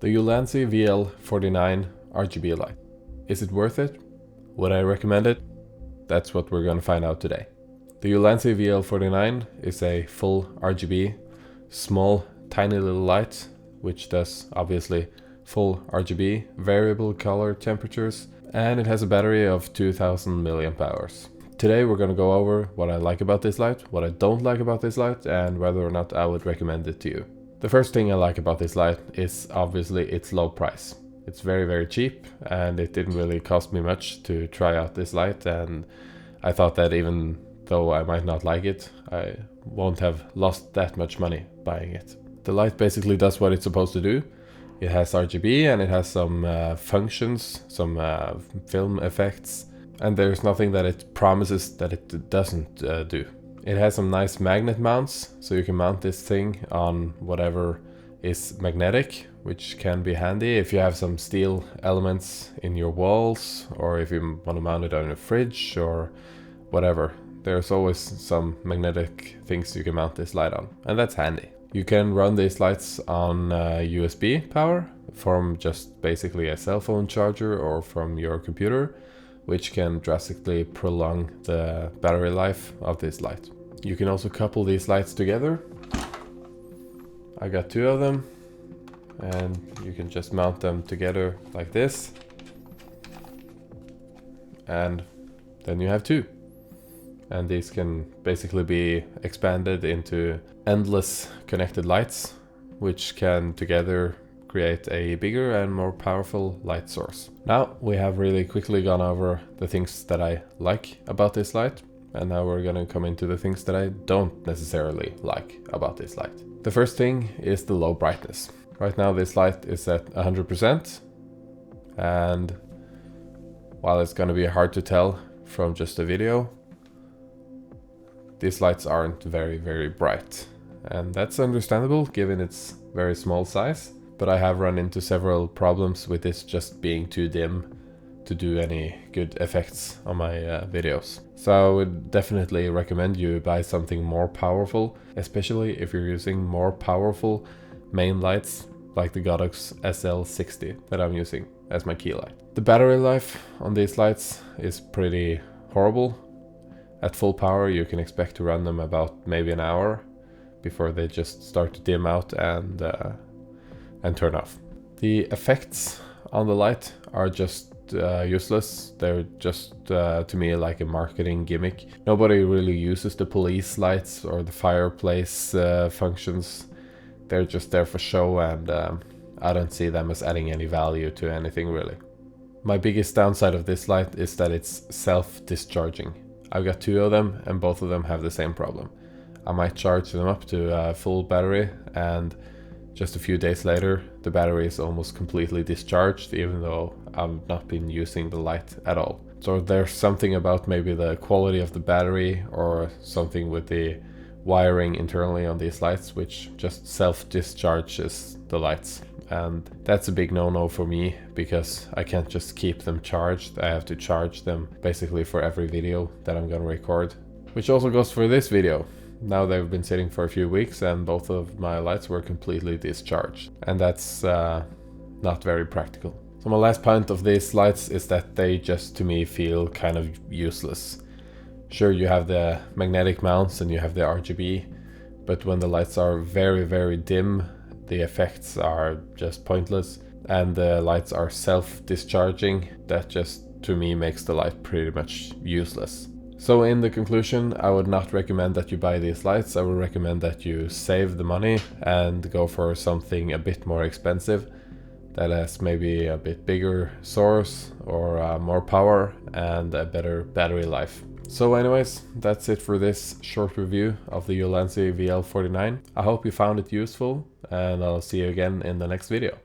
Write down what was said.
The Ulanzi VL49 RGB light. Is it worth it? Would I recommend it? That's what we're gonna find out today. The Ulanzi VL49 is a full RGB, small, tiny little light, which does obviously full RGB, variable color temperatures, and it has a battery of 2000 milliamp hours. Today we're gonna go over what I like about this light, what I don't like about this light, and whether or not I would recommend it to you. The first thing I like about this light is obviously its low price. It's very, very cheap, and it didn't really cost me much to try out this light, and I thought that even though I might not like it, I won't have lost that much money buying it. The light basically does what it's supposed to do. It has RGB and it has some functions, some film effects, and there's nothing that it promises that it doesn't do. It has some nice magnet mounts, so you can mount this thing on whatever is magnetic, which can be handy if you have some steel elements in your walls, or if you want to mount it on a fridge or whatever. There's always some magnetic things you can mount this light on, and that's handy. You can run these lights on USB power from just basically a cell phone charger or from your computer, which can drastically prolong the battery life of this light. You can also couple these lights together. I got two of them, and you can just mount them together like this, and then you have two. And these can basically be expanded into endless connected lights, which can together create a bigger and more powerful light source. Now we have really quickly gone over the things that I like about this light, and now we're gonna come into the things that I don't necessarily like about this light. The first thing is the low brightness. Right now this light is at 100%, and while it's gonna be hard to tell from just a video, these lights aren't very, very bright. And that's understandable given its very small size, but I have run into several problems with this just being too dim to do any good effects on my videos. So I would definitely recommend you buy something more powerful, especially if you're using more powerful main lights like the Godox SL60 that I'm using as my key light. The battery life on these lights is pretty horrible. At full power you can expect to run them about maybe an hour before they just start to dim out and turn off. The effects on the light are just useless. They're just to me like a marketing gimmick. Nobody really uses the police lights or the fireplace functions. They're just there for show, and I don't see them as adding any value to anything really. My biggest downside of this light is that it's self-discharging. I've got two of them and both of them have the same problem. I might charge them up to full battery, and just a few days later the battery is almost completely discharged, even though I've not been using the light at all. So there's something about maybe the quality of the battery or something with the wiring internally on these lights which just self-discharges the lights. And that's a big no-no for me, because I can't just keep them charged. I have to charge them basically for every video that I'm gonna record, which also goes for this video. Now they've been sitting for a few weeks and both of my lights were completely discharged, and that's not very practical. So my last point of these lights is that they just to me feel kind of useless. Sure, you have the magnetic mounts and you have the RGB, but when the lights are very, very dim, the effects are just pointless, and the lights are self-discharging. That just to me makes the light pretty much useless. So in the conclusion, I would not recommend that you buy these lights. I would recommend that you save the money and go for something a bit more expensive that has maybe a bit bigger source or more power and a better battery life. So anyways, that's it for this short review of the Ulanzi VL49. I hope you found it useful, and I'll see you again in the next video.